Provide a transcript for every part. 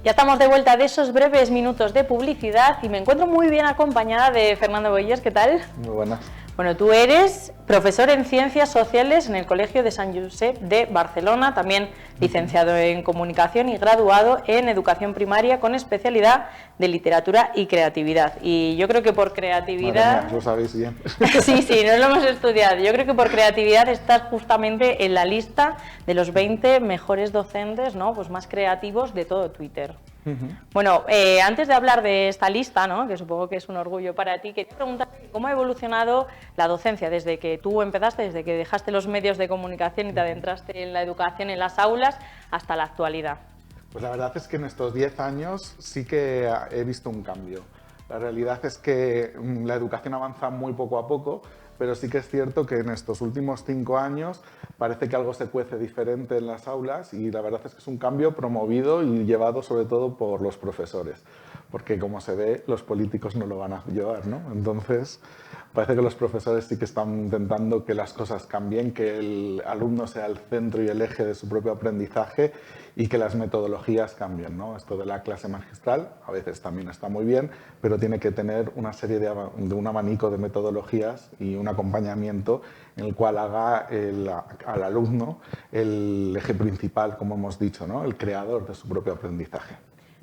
Ya estamos de vuelta de esos breves minutos de publicidad y me encuentro muy bien acompañada de Fernando Boyers. ¿Qué tal? Muy buenas. Bueno, tú eres profesor en Ciencias Sociales en el Colegio de Sant Josep de Barcelona, también licenciado en Comunicación y graduado en Educación Primaria con especialidad de Literatura y Creatividad. Y yo creo que por creatividad... Madre mía, lo sabéis bien. Sí, nos lo hemos estudiado. Yo creo que por creatividad estás justamente en la lista de los 20 mejores docentes, ¿no? Pues más creativos de todo Twitter. Bueno, antes de hablar de esta lista, ¿no? Que supongo que es un orgullo para ti, quería preguntarte cómo ha evolucionado la docencia desde que tú empezaste, desde que dejaste los medios de comunicación y te adentraste en la educación en las aulas hasta la actualidad. Pues la verdad es que en estos 10 años sí que he visto un cambio. La realidad es que la educación avanza muy poco a poco, pero sí que es cierto que en estos últimos 5 años parece que algo se cuece diferente en las aulas y la verdad es que es un cambio promovido y llevado sobre todo por los profesores, porque como se ve, los políticos no lo van a llevar, ¿no? Entonces, parece que los profesores sí que están intentando que las cosas cambien, que el alumno sea el centro y el eje de su propio aprendizaje y que las metodologías cambien, ¿no? Esto de la clase magistral a veces también está muy bien, pero tiene que tener una serie de un abanico de metodologías y un acompañamiento en el cual haga al alumno el eje principal, como hemos dicho, ¿no? El creador de su propio aprendizaje.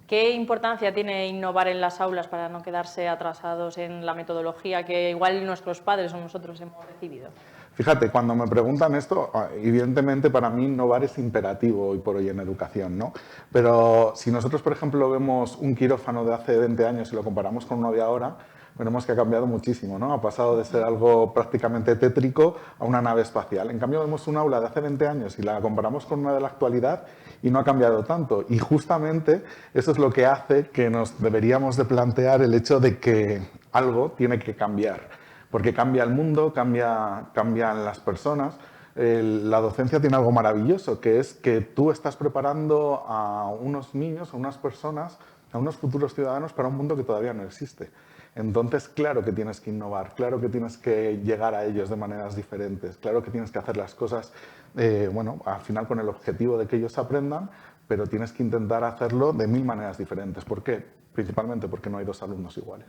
¿Qué importancia tiene innovar en las aulas para no quedarse atrasados en la metodología que igual nuestros padres o nosotros hemos recibido? Fíjate, cuando me preguntan esto, evidentemente para mí innovar es imperativo hoy por hoy en educación, ¿no? Pero si nosotros, por ejemplo, vemos un quirófano de hace 20 años y lo comparamos con uno de ahora, veremos que ha cambiado muchísimo, ¿no? Ha pasado de ser algo prácticamente tétrico a una nave espacial. En cambio, vemos un aula de hace 20 años y la comparamos con una de la actualidad y no ha cambiado tanto. Y justamente eso es lo que hace que nos deberíamos de plantear el hecho de que algo tiene que cambiar. Porque cambia el mundo, cambian las personas. La docencia tiene algo maravilloso, que es que tú estás preparando a unos niños, a unas personas, a unos futuros ciudadanos para un mundo que todavía no existe. Entonces, claro que tienes que innovar, claro que tienes que llegar a ellos de maneras diferentes, claro que tienes que hacer las cosas, bueno, al final con el objetivo de que ellos aprendan, pero tienes que intentar hacerlo de 1000 maneras diferentes. ¿Por qué? Principalmente porque no hay dos alumnos iguales.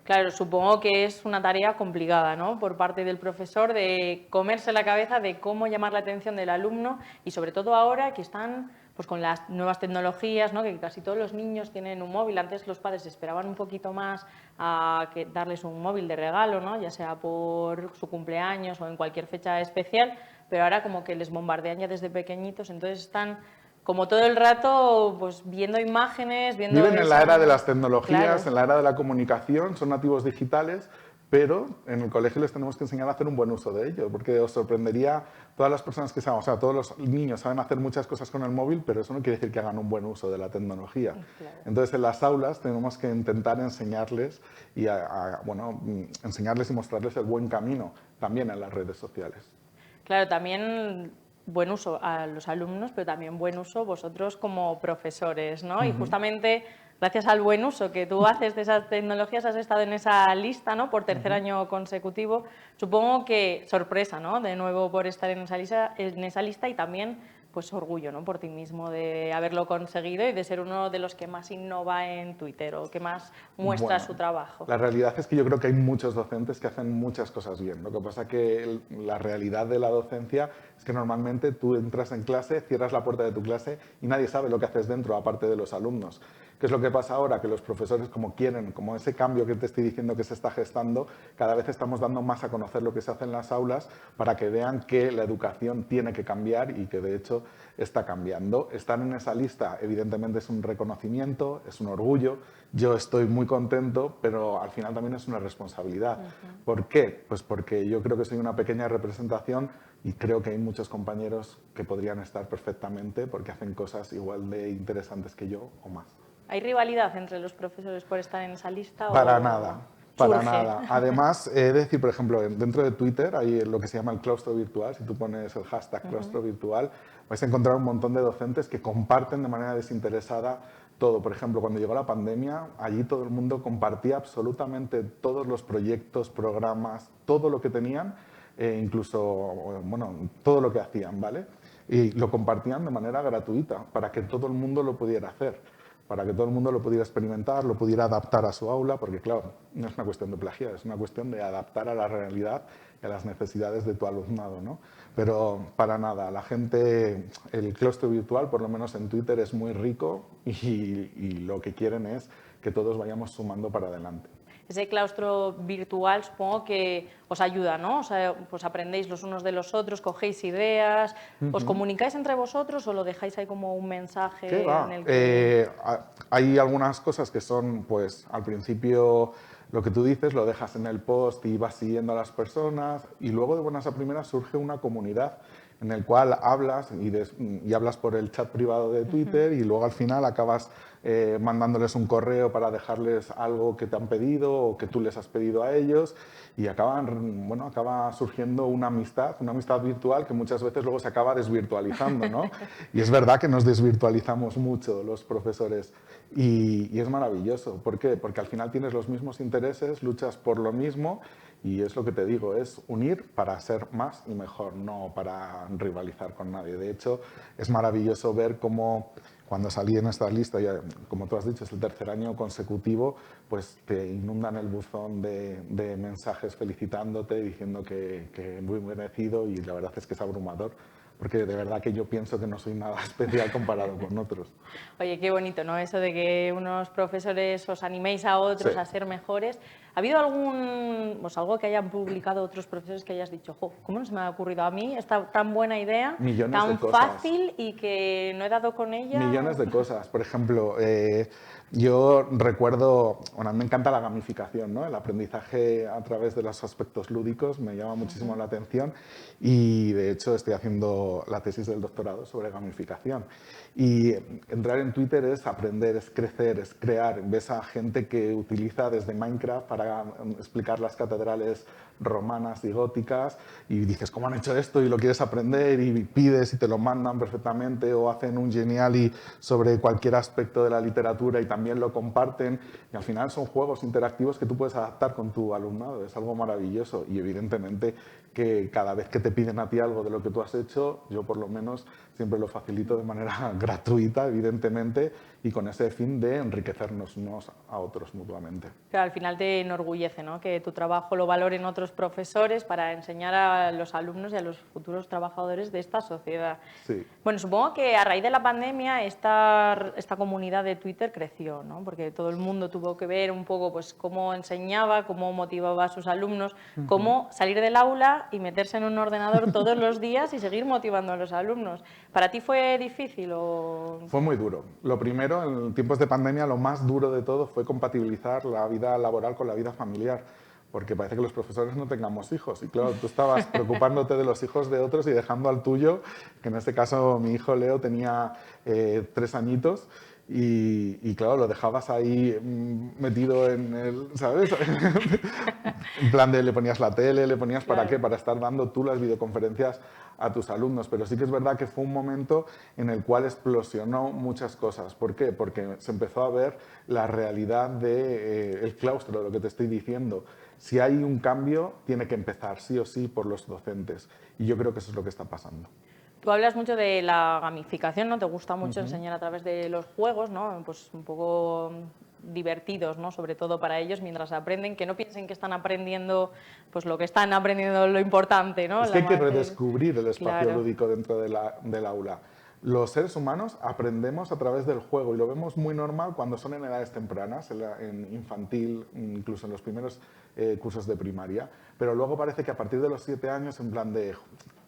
Claro, supongo que es una tarea complicada, ¿no? Por parte del profesor de comerse la cabeza de cómo llamar la atención del alumno y sobre todo ahora que están pues con las nuevas tecnologías, ¿no? Que casi todos los niños tienen un móvil. Antes los padres esperaban un poquito más a que darles un móvil de regalo, ¿no? Ya sea por su cumpleaños o en cualquier fecha especial, pero ahora como que les bombardean ya desde pequeñitos, entonces están como todo el rato pues viendo imágenes, viendo... Viven en la era de las tecnologías, Claro. en la era de la comunicación, son nativos digitales, pero en el colegio les tenemos que enseñar a hacer un buen uso de ello, porque os sorprendería todas las personas que saben, o sea, todos los niños saben hacer muchas cosas con el móvil, pero eso no quiere decir que hagan un buen uso de la tecnología. Claro. Entonces, en las aulas tenemos que intentar enseñarles y bueno, enseñarles y mostrarles el buen camino, también en las redes sociales. Claro, también buen uso a los alumnos, pero también buen uso vosotros como profesores, ¿no? Y justamente gracias al buen uso que tú haces de esas tecnologías has estado en esa lista, ¿no? Por tercer año consecutivo. Supongo que sorpresa, ¿no? De nuevo por estar en esa lista y también pues orgullo, ¿no? Por ti mismo de haberlo conseguido y de ser uno de los que más innova en Twitter o que más muestra su trabajo. La realidad es que yo creo que hay muchos docentes que hacen muchas cosas bien. Lo que pasa que la realidad de la docencia es que normalmente tú entras en clase, cierras la puerta de tu clase y nadie sabe lo que haces dentro, aparte de los alumnos. ¿Qué es lo que pasa ahora? Que los profesores, como quieren, como ese cambio que te estoy diciendo que se está gestando, cada vez estamos dando más a conocer lo que se hace en las aulas para que vean que la educación tiene que cambiar y que de hecho está cambiando. Estar en esa lista evidentemente es un reconocimiento, es un orgullo. Yo estoy muy contento, pero al final también es una responsabilidad. ¿Por qué? Pues porque yo creo que soy una pequeña representación y creo que hay muchos compañeros que podrían estar perfectamente porque hacen cosas igual de interesantes que yo o más. ¿Hay rivalidad entre los profesores por estar en esa lista? Para nada. Para nada. Además, he de decir, por ejemplo, dentro de Twitter hay lo que se llama el claustro virtual. Si tú pones el hashtag claustro virtual, vais a encontrar un montón de docentes que comparten de manera desinteresada todo. Por ejemplo, cuando llegó la pandemia, allí todo el mundo compartía absolutamente todos los proyectos, programas, todo lo que tenían, incluso, bueno, todo lo que hacían, ¿vale? Y lo compartían de manera gratuita para que todo el mundo lo pudiera hacer. para que todo el mundo lo pudiera experimentar, lo pudiera adaptar a su aula, porque claro, no es una cuestión de plagiar, es una cuestión de adaptar a la realidad y a las necesidades de tu alumnado, ¿no? Pero para nada, la gente, el claustro virtual, por lo menos en Twitter, es muy rico y lo que quieren es que todos vayamos sumando para adelante. Ese claustro virtual supongo que os ayuda, ¿no? O sea, pues aprendéis los unos de los otros, cogéis ideas, ¿os comunicáis entre vosotros o lo dejáis ahí como un mensaje ¿Qué va? en el que... Hay algunas cosas que son, pues, al principio lo que tú dices, lo dejas en el post y vas siguiendo a las personas y luego de buenas a primeras surge una comunidad en el cual hablas y hablas por el chat privado de Twitter y luego al final acabas mandándoles un correo para dejarles algo que te han pedido o que tú les has pedido a ellos y acaba surgiendo una amistad virtual que muchas veces luego se acaba desvirtualizando, ¿no? Y es verdad que nos desvirtualizamos mucho los profesores y es maravilloso. ¿Por qué? Porque al final tienes los mismos intereses, luchas por lo mismo y es lo que te digo, es unir para ser más y mejor, no para rivalizar con nadie. De hecho, es maravilloso ver cómo cuando salí en esta lista, ya, como tú has dicho, es el tercer año consecutivo, pues te inundan el buzón de mensajes felicitándote, diciendo que muy merecido y la verdad es que es abrumador, porque de verdad que yo pienso que no soy nada especial comparado con otros. Oye, qué bonito, ¿no? Eso de que unos profesores os animéis a otros Sí. a ser mejores. ¿Ha habido algo que hayan publicado otros profesores que hayas dicho, jo, ¿cómo no se me ha ocurrido a mí esta tan buena idea, Millones de tan cosas. fácil y que no he dado con ella? Millones de cosas. Por ejemplo, yo recuerdo, bueno, me encanta la gamificación, ¿no? El aprendizaje a través de los aspectos lúdicos me llama muchísimo la atención y de hecho estoy haciendo la tesis del doctorado sobre gamificación. Y entrar en Twitter es aprender, es crecer, es crear. Ves a gente que utiliza desde Minecraft para explicar las catedrales romanas y góticas y dices, ¿cómo han hecho esto? Y lo quieres aprender y pides y te lo mandan perfectamente o hacen un Geniali sobre cualquier aspecto de la literatura y también lo comparten y al final son juegos interactivos que tú puedes adaptar con tu alumnado, es algo maravilloso y evidentemente que cada vez que te piden a ti algo de lo que tú has hecho, yo por lo menos siempre lo facilito de manera gratuita, evidentemente, y con ese fin de enriquecernos unos a otros mutuamente. Claro, al final te enorgullece, ¿no? Que tu trabajo lo valoren otros profesores para enseñar a los alumnos y a los futuros trabajadores de esta sociedad. Sí. Bueno, supongo que a raíz de la pandemia esta comunidad de Twitter creció, ¿no? Porque todo el mundo tuvo que ver un poco pues, cómo enseñaba, cómo motivaba a sus alumnos, cómo salir del aula y meterse en un ordenador todos los días y seguir motivando a los alumnos. ¿Para ti fue difícil o...? Fue muy duro. Lo primero, en tiempos de pandemia, lo más duro de todo fue compatibilizar la vida laboral con la vida familiar, porque parece que los profesores no tengamos hijos. Y claro, tú estabas preocupándote de los hijos de otros y dejando al tuyo, que en este caso mi hijo Leo tenía 3 añitos, y claro, lo dejabas ahí metido en el, ¿sabes? En plan de le ponías la tele, le ponías ¿para qué? Para estar dando tú las videoconferencias a tus alumnos. Pero sí que es verdad que fue un momento en el cual explosionó muchas cosas. ¿Por qué? Porque se empezó a ver la realidad del claustro, lo que te estoy diciendo. Si hay un cambio, tiene que empezar sí o sí por los docentes. Y yo creo que eso es lo que está pasando. Tú hablas mucho de la gamificación, ¿no? Te gusta mucho enseñar a través de los juegos, ¿no? Pues un poco divertidos, ¿no? Sobre todo para ellos mientras aprenden, que no piensen que están aprendiendo pues lo que están aprendiendo lo importante, ¿no? Es que hay que redescubrir el espacio Claro. lúdico dentro del aula. Los seres humanos aprendemos a través del juego y lo vemos muy normal cuando son en edades tempranas, en infantil, incluso en los primeros cursos de primaria, pero luego parece que a partir de los 7 años, en plan de...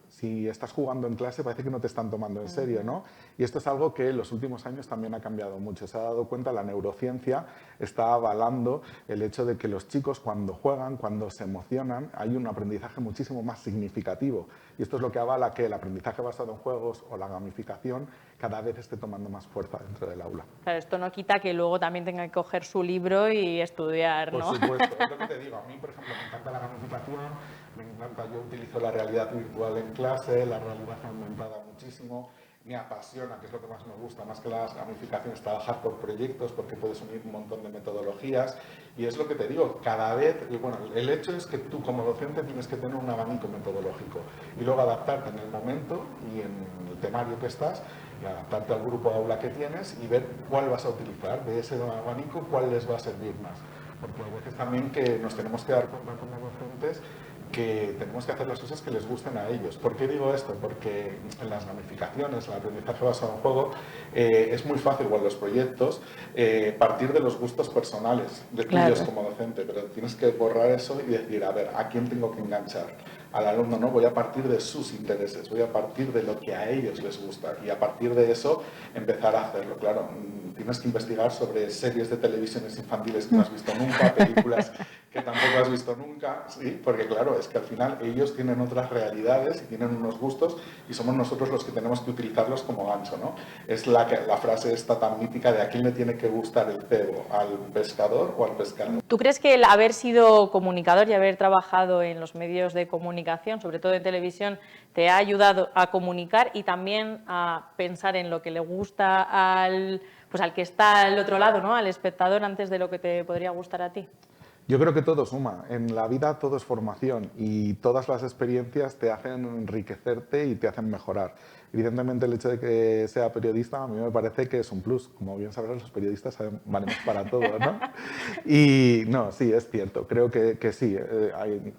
Si estás jugando en clase parece que no te están tomando en serio, ¿no? Y esto es algo que en los últimos años también ha cambiado mucho. Se ha dado cuenta, la neurociencia está avalando el hecho de que los chicos cuando juegan, cuando se emocionan, hay un aprendizaje muchísimo más significativo. Y esto es lo que avala que el aprendizaje basado en juegos o la gamificación cada vez esté tomando más fuerza dentro del aula. Claro, esto no quita que luego también tenga que coger su libro y estudiar, ¿no? Por supuesto, es lo que te digo. A mí, por ejemplo, me encanta la gamificación, me encanta, yo utilizo la realidad virtual en clase, la realidad aumentada muchísimo, me apasiona, que es lo que más me gusta, más que las gamificaciones, trabajar por proyectos, porque puedes unir un montón de metodologías, y es lo que te digo, cada vez, bueno, el hecho es que tú como docente tienes que tener un abanico metodológico, y luego adaptarte en el momento y en el temario que estás, y adaptarte al grupo de aula que tienes y ver cuál vas a utilizar, de ese abanico, cuál les va a servir más. Porque a veces también que nos tenemos que dar cuenta como docentes que tenemos que hacer las cosas que les gusten a ellos. ¿Por qué digo esto? Porque en las gamificaciones, el aprendizaje basado en juego, es muy fácil, o en los proyectos, partir de los gustos personales de tuyos como docente, pero tienes que borrar eso y decir, a ver, ¿a quién tengo que enganchar? Al alumno, no, voy a partir de sus intereses, voy a partir de lo que a ellos les gusta y a partir de eso empezar a hacerlo. Claro, tienes que investigar sobre series de televisiones infantiles que no has visto nunca, películas que tampoco has visto nunca, ¿sí? Porque claro, es que al final ellos tienen otras realidades y tienen unos gustos y somos nosotros los que tenemos que utilizarlos como gancho, ¿no? Es la frase esta tan mítica de a quién le tiene que gustar el cebo, al pescador o al pescado. ¿Tú crees que el haber sido comunicador y haber trabajado en los medios de comunicación, sobre todo en televisión, te ha ayudado a comunicar y también a pensar en lo que le gusta al que está al otro lado, ¿no? Al espectador, antes de lo que te podría gustar a ti? Yo creo que todo suma. En la vida todo es formación y todas las experiencias te hacen enriquecerte y te hacen mejorar. Evidentemente el hecho de que sea periodista a mí me parece que es un plus. Como bien sabrás, los periodistas valemos para todo, ¿no? Y no, sí, es cierto. Creo que sí.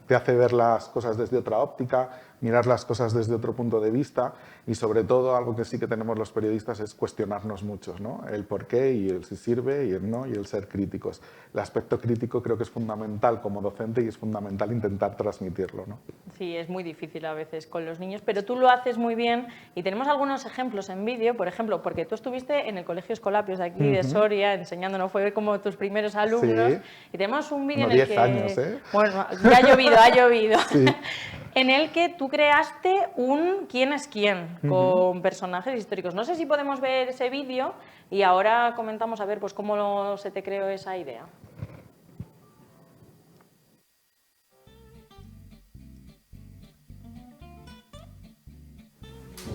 Te hace ver las cosas desde otra óptica, mirar las cosas desde otro punto de vista y sobre todo algo que sí que tenemos los periodistas es cuestionarnos muchos, ¿no? El por qué y el si sirve y el no y el ser críticos. El aspecto crítico creo que es fundamental como docente y es fundamental intentar transmitirlo, ¿no? Sí, es muy difícil a veces con los niños, pero tú lo haces muy bien y tenemos algunos ejemplos en vídeo, por ejemplo, porque tú estuviste en el Colegio Escolapios de aquí de Soria enseñándonos, fue como tus primeros alumnos, y tenemos un vídeo en el 10 años, ¿eh? Bueno, ya ha llovido, Sí. en el que tú creaste un quién es quién con personajes históricos. No sé si podemos ver ese vídeo y ahora comentamos a ver pues cómo se te creó esa idea.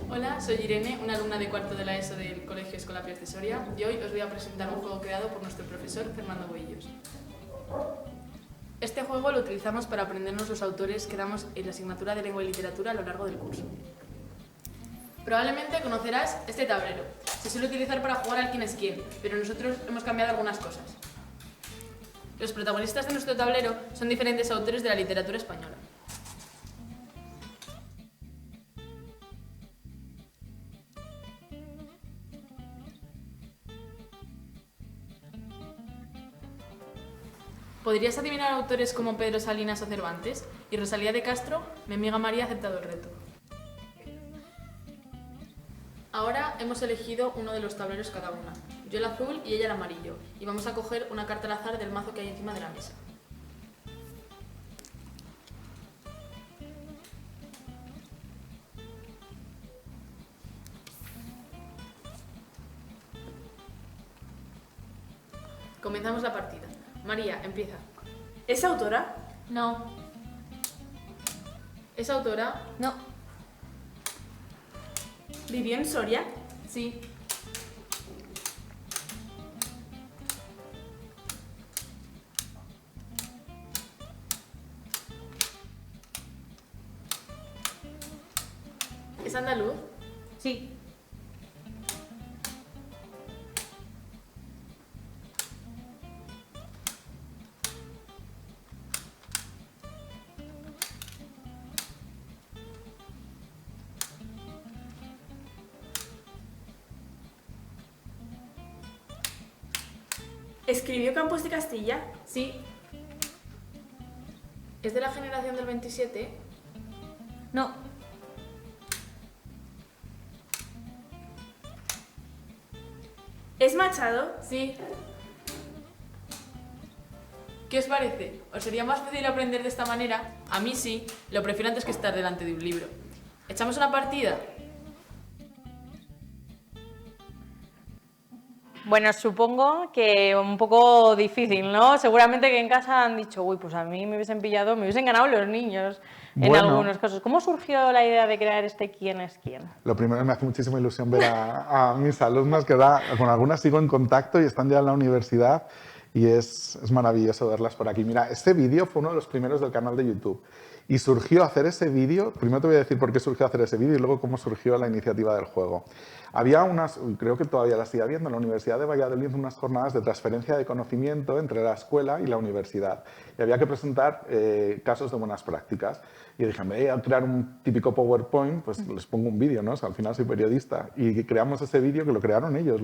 Hola, soy Irene, una alumna de cuarto de la ESO del Colegio Escolapios de Soria, y hoy os voy a presentar un juego creado por nuestro profesor Fernando Boillos. Este juego lo utilizamos para aprendernos los autores que damos en la asignatura de Lengua y Literatura a lo largo del curso. Probablemente conocerás este tablero. Se suele utilizar para jugar al quién es quién, pero nosotros hemos cambiado algunas cosas. Los protagonistas de nuestro tablero son diferentes autores de la literatura española. ¿Podrías adivinar autores como Pedro Salinas o Cervantes? Y Rosalía de Castro, mi amiga María, ha aceptado el reto. Ahora hemos elegido uno de los tableros cada una. Yo el azul y ella el amarillo. Y vamos a coger una carta al azar del mazo que hay encima de la mesa. Comenzamos la partida. María, empieza. ¿Es autora? No. ¿Es autora? No. ¿Vivió en Soria? Sí. ¿Es andaluz? Sí. ¿Escribió Campos de Castilla? Sí. ¿Es de la generación del 27? No. ¿Es Machado? Sí. ¿Qué os parece? ¿Os sería más fácil aprender de esta manera? A mí sí. Lo prefiero antes que estar delante de un libro. ¿Echamos una partida? Bueno, supongo que un poco difícil, ¿no? Seguramente que en casa han dicho, uy, pues a mí me hubiesen pillado, me hubiesen ganado los niños en algunos casos. ¿Cómo surgió la idea de crear este quién es quién? Lo primero, me hace muchísima ilusión ver a mis alumnas, que con algunas sigo en contacto y están ya en la universidad y es maravilloso verlas por aquí. Mira, este vídeo fue uno de los primeros del canal de YouTube Y surgió hacer ese vídeo, primero te voy a decir por qué surgió hacer ese vídeo y luego cómo surgió la iniciativa del juego. Había unas, creo que todavía las sigue habiendo, en la Universidad de Valladolid unas jornadas de transferencia de conocimiento entre la escuela y la universidad. Y había que presentar casos de buenas prácticas. Y dije, en vez de crear un típico PowerPoint, pues les pongo un vídeo, ¿no? O sea, al final soy periodista. Y creamos ese vídeo que lo crearon ellos,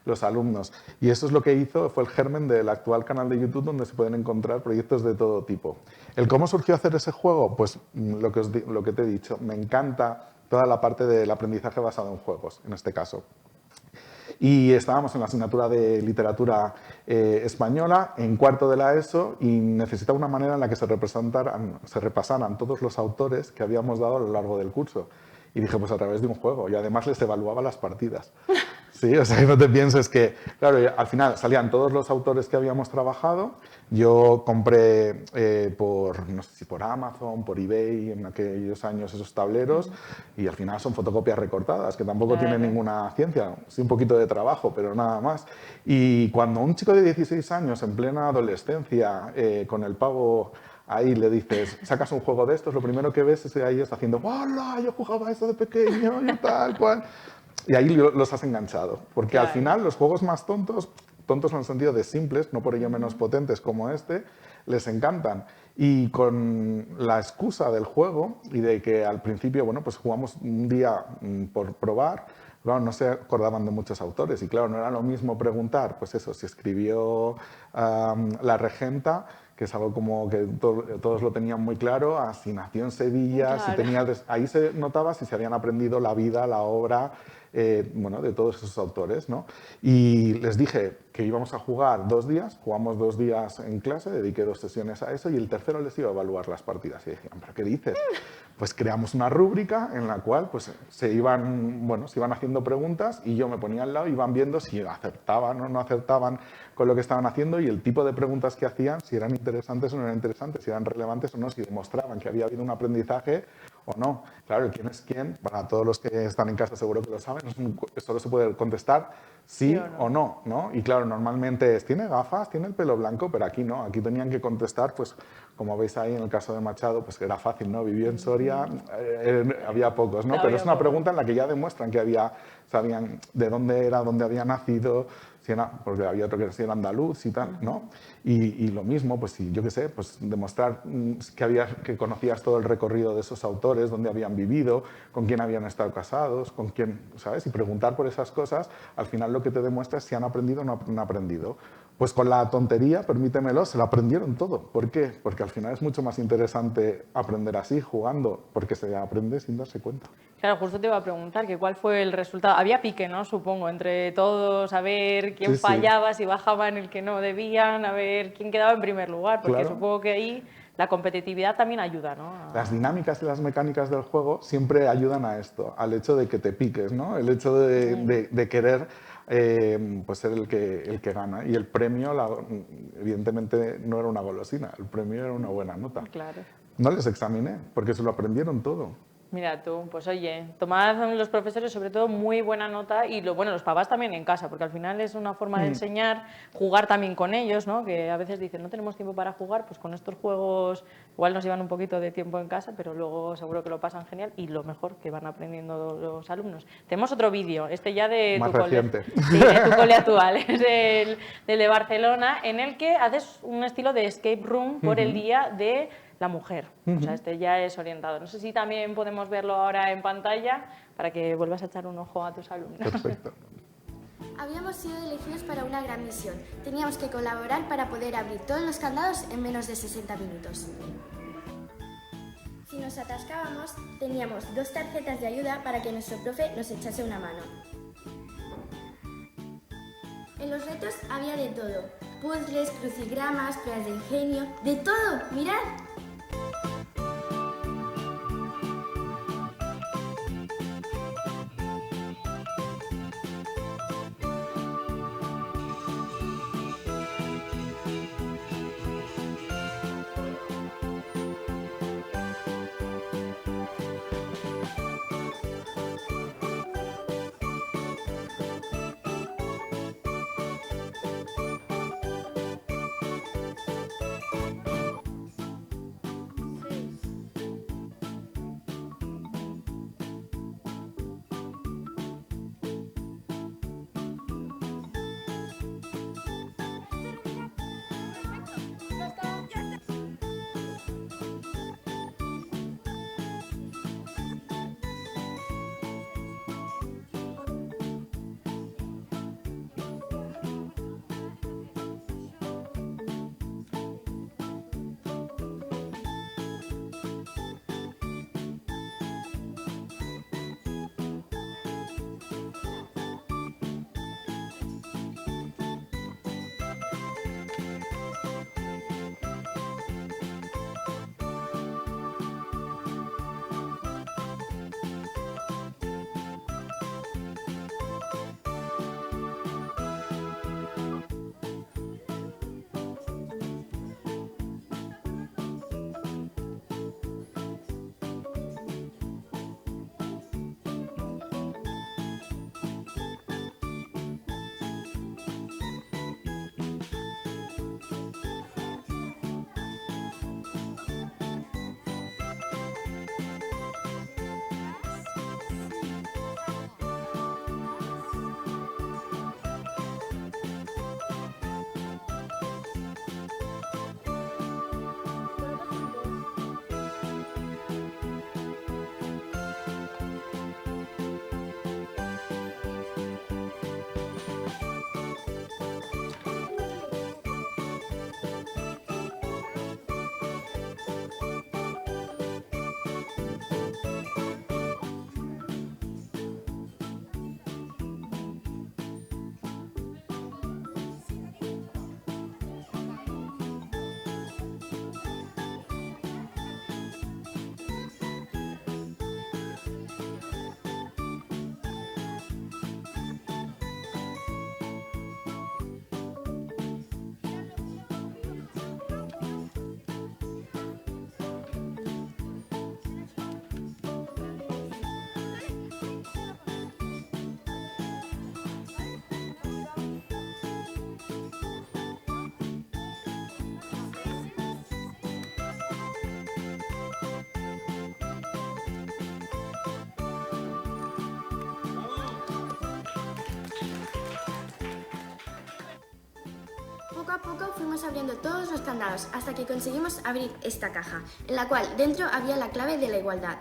los alumnos. Y eso es lo que hizo, fue el germen del actual canal de YouTube donde se pueden encontrar proyectos de todo tipo. ¿El cómo surgió hacer ese juego? Pues lo que te he dicho, me encanta toda la parte del aprendizaje basado en juegos, en este caso. Y estábamos en la asignatura de literatura española, en cuarto de la ESO, y necesitaba una manera en la que se repasaran todos los autores que habíamos dado a lo largo del curso. Y dije, pues a través de un juego, y además les evaluaba las partidas. Sí, o sea, que no te pienses que, claro, al final salían todos los autores que habíamos trabajado. Yo compré no sé si por Amazon, por eBay, en aquellos años esos tableros, y al final son fotocopias recortadas, que tampoco tienen ninguna ciencia, sí un poquito de trabajo, pero nada más. Y cuando un chico de 16 años, en plena adolescencia, con el pavo ahí le dices, sacas un juego de estos, lo primero que ves es que ahí está haciendo, ¡hola! Yo jugaba a eso de pequeño y tal, cual. Y ahí los has enganchado, porque al final los juegos más tontos en el sentido de simples, no por ello menos potentes como este, les encantan. Y con la excusa del juego y de que al principio, bueno, pues jugamos un día por probar, claro, no se acordaban de muchos autores y claro, no era lo mismo preguntar, pues eso, si escribió La Regenta, que es algo como que todos lo tenían muy claro, a si nació en Sevilla, claro. si tenía, ahí se notaba si se habían aprendido la vida, la obra, bueno, de todos esos autores, ¿no? Y les dije que íbamos a jugar 2 días, jugamos 2 días en clase, dediqué 2 sesiones a eso y el tercero les iba a evaluar las partidas. Y decían, ¿pero qué dices? Pues creamos una rúbrica en la cual pues, se iban haciendo preguntas y yo me ponía al lado y iban viendo si acertaban o no acertaban con lo que estaban haciendo y el tipo de preguntas que hacían, si eran interesantes o no eran interesantes, si eran relevantes o no, si demostraban que había habido un aprendizaje o no. Claro, el quién es quién, para todos los que están en casa seguro que lo saben, solo se puede contestar sí o no, ¿no? Y claro, normalmente es, ¿tiene gafas? ¿Tiene el pelo blanco? Pero aquí no, aquí tenían que contestar, pues como veis ahí en el caso de Machado, pues era fácil, ¿no? Vivió en Soria, había pocos, ¿no? Pero es una pregunta en la que ya demuestran que sabían de dónde era, dónde había nacido, porque había otro que era andaluz y tal, ¿no? Y lo mismo, pues si yo qué sé, pues demostrar que conocías todo el recorrido de esos autores, dónde habían vivido, con quién habían estado casados, con quién, ¿sabes? Y preguntar por esas cosas, al final lo que te demuestra es si han aprendido o no han aprendido. Pues con la tontería, permítemelo, se lo aprendieron todo. ¿Por qué? Porque al final es mucho más interesante aprender así, jugando, porque se aprende sin darse cuenta. Claro, justo te iba a preguntar que cuál fue el resultado. Había pique, ¿no? Supongo, entre todos, a ver quién fallaba, si bajaban el que no debían, a ver quién quedaba en primer lugar, porque supongo que ahí la competitividad también ayuda, ¿no? Las dinámicas y las mecánicas del juego siempre ayudan a esto, al hecho de que te piques, ¿no? El hecho de querer pues ser el que gana. Y el premio, evidentemente, no era una golosina, el premio era una buena nota. Claro. No les examiné, porque se lo aprendieron todo. Mira tú, pues oye, tomad los profesores sobre todo muy buena nota y los papás también en casa, porque al final es una forma de enseñar, jugar también con ellos, ¿no? Que a veces dicen, no tenemos tiempo para jugar, pues con estos juegos igual nos llevan un poquito de tiempo en casa, pero luego seguro que lo pasan genial y lo mejor, que van aprendiendo los alumnos. Tenemos otro vídeo, este ya de Más tu reciente. Sí, de tu cole actual, es del de Barcelona, en el que haces un estilo de escape room por el Día de la Mujer. O sea, este ya es orientado. No sé si también podemos verlo ahora en pantalla para que vuelvas a echar un ojo a tus alumnos. Perfecto. Habíamos sido elegidos para una gran misión. Teníamos que colaborar para poder abrir todos los candados en menos de 60 minutos. Si nos atascábamos, teníamos 2 tarjetas de ayuda para que nuestro profe nos echase una mano. En los retos había de todo. Puzzles, crucigramas, pruebas de ingenio... ¡De todo! ¡Mirad! Poco a poco fuimos abriendo todos los candados hasta que conseguimos abrir esta caja, en la cual dentro había la clave de la igualdad.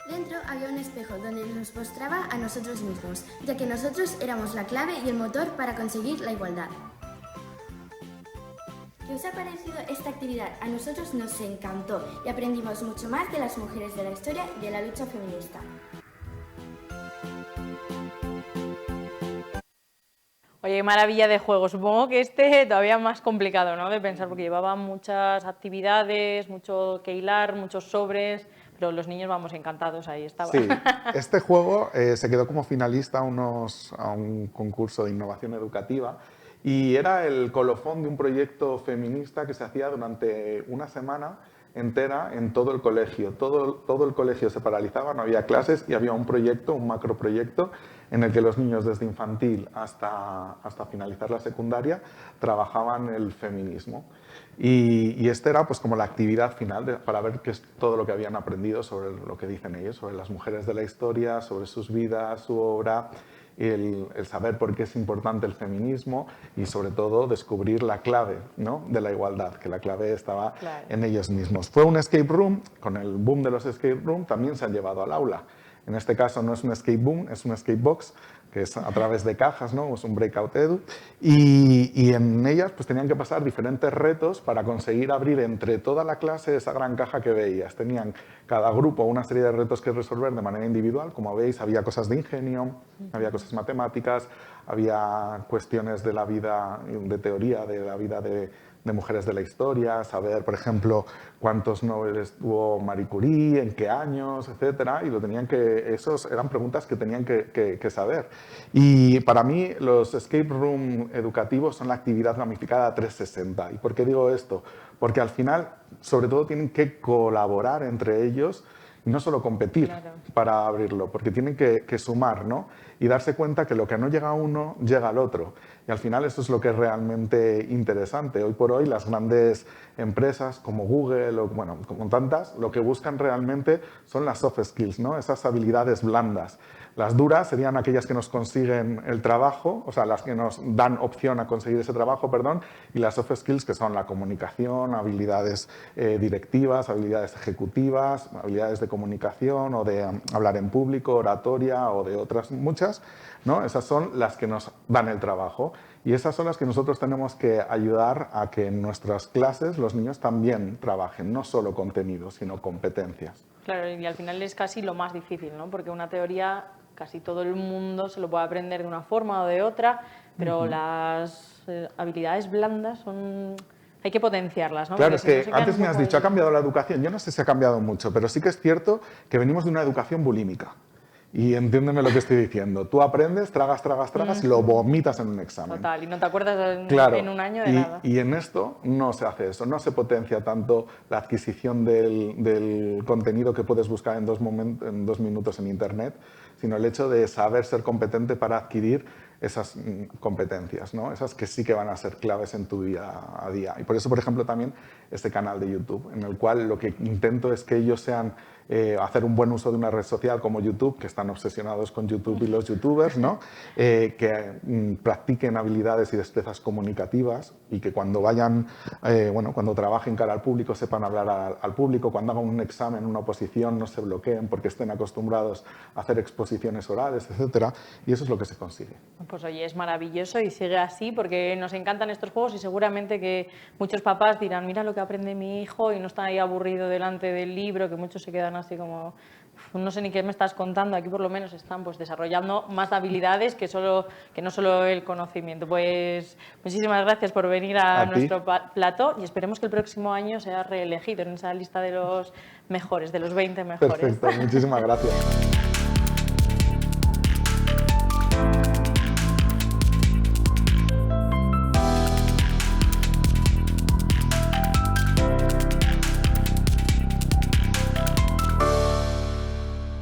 Dentro había un espejo donde nos mostraba a nosotros mismos, ya que nosotros éramos la clave y el motor para conseguir la igualdad. ¿Qué os ha parecido esta actividad? A nosotros nos encantó y aprendimos mucho más de las mujeres de la historia y de la lucha feminista. Oye, qué maravilla de juego. Supongo que este todavía más complicado, ¿no?, de pensar, porque llevaba muchas actividades, mucho que hilar, muchos sobres, pero los niños, vamos, encantados, ahí estaba. Sí, este juego se quedó como finalista a un concurso de innovación educativa y era el colofón de un proyecto feminista que se hacía durante una semana entera en todo el colegio. Todo el colegio se paralizaba, no había clases y había un proyecto, un macroproyecto, en el que los niños desde infantil hasta finalizar la secundaria trabajaban el feminismo. Y esta era pues como la actividad final para ver qué es todo lo que habían aprendido sobre lo que dicen ellos, sobre las mujeres de la historia, sobre sus vidas, su obra, el saber por qué es importante el feminismo y sobre todo descubrir la clave, ¿no?, de la igualdad, que la clave estaba en ellos mismos. Fue un escape room, con el boom de los escape room también se han llevado al aula. En este caso no es un escape boom, es un escape box, que es a través de cajas, ¿no?, es un breakout edu, y en ellas pues tenían que pasar diferentes retos para conseguir abrir entre toda la clase esa gran caja que veías. Tenían cada grupo una serie de retos que resolver de manera individual, como veis había cosas de ingenio, había cosas matemáticas, había cuestiones de la vida, de teoría de la vida de mujeres de la historia, saber, por ejemplo, cuántos Nobel tuvo Marie Curie, en qué años, etcétera, y esos eran preguntas que tenían que saber. Y para mí los escape room educativos son la actividad gamificada 360. ¿Y por qué digo esto? Porque al final, sobre todo, tienen que colaborar entre ellos y no solo competir para abrirlo, porque tienen que sumar, ¿no?, y darse cuenta que lo que no llega a uno, llega al otro. Y al final eso es lo que es realmente interesante. Hoy por hoy las grandes empresas como Google o bueno, como tantas, lo que buscan realmente son las soft skills, ¿no?, esas habilidades blandas. Las duras serían aquellas que nos consiguen el trabajo, o sea, las que nos dan opción a conseguir ese trabajo, perdón, y las soft skills, que son la comunicación, habilidades directivas, habilidades ejecutivas, habilidades de comunicación o de hablar en público, oratoria o de otras muchas, ¿no? Esas son las que nos dan el trabajo y esas son las que nosotros tenemos que ayudar a que en nuestras clases los niños también trabajen, no solo contenidos, sino competencias. Claro, y al final es casi lo más difícil, ¿no?, porque una teoría casi todo el mundo se lo puede aprender de una forma o de otra, pero las habilidades blandas hay que potenciarlas, ¿no? Claro, Porque es que antes me has dicho, ha cambiado la educación. Yo no sé si ha cambiado mucho, pero sí que es cierto que venimos de una educación bulímica. Y entiéndeme lo que estoy diciendo. Tú aprendes, tragas, lo vomitas en un examen. Total, y no te acuerdas en un año de nada. Y en esto no se hace eso, no se potencia tanto la adquisición del contenido que puedes buscar en 2 minutos en Internet, sino el hecho de saber ser competente para adquirir esas competencias, ¿no?, esas que sí que van a ser claves en tu día a día. Y por eso, por ejemplo, también este canal de YouTube, en el cual lo que intento es que ellos sean hacer un buen uso de una red social como YouTube, que están obsesionados con YouTube y los youtubers, ¿no?, que practiquen habilidades y destrezas comunicativas y que cuando vayan, cuando trabajen cara al público sepan hablar al público, cuando hagan un examen, una oposición, no se bloqueen porque estén acostumbrados a hacer exposiciones orales, etcétera, y eso es lo que se consigue. Pues oye, es maravilloso y sigue así porque nos encantan estos juegos y seguramente que muchos papás dirán, mira lo que aprende mi hijo y no está ahí aburrido delante del libro, que muchos se quedan así como, no sé ni qué me estás contando, aquí por lo menos están pues desarrollando más habilidades que no solo el conocimiento. Pues muchísimas gracias por venir a nuestro plató y esperemos que el próximo año sea reelegido en esa lista de los mejores, de los 20 mejores. Perfecto, muchísimas gracias.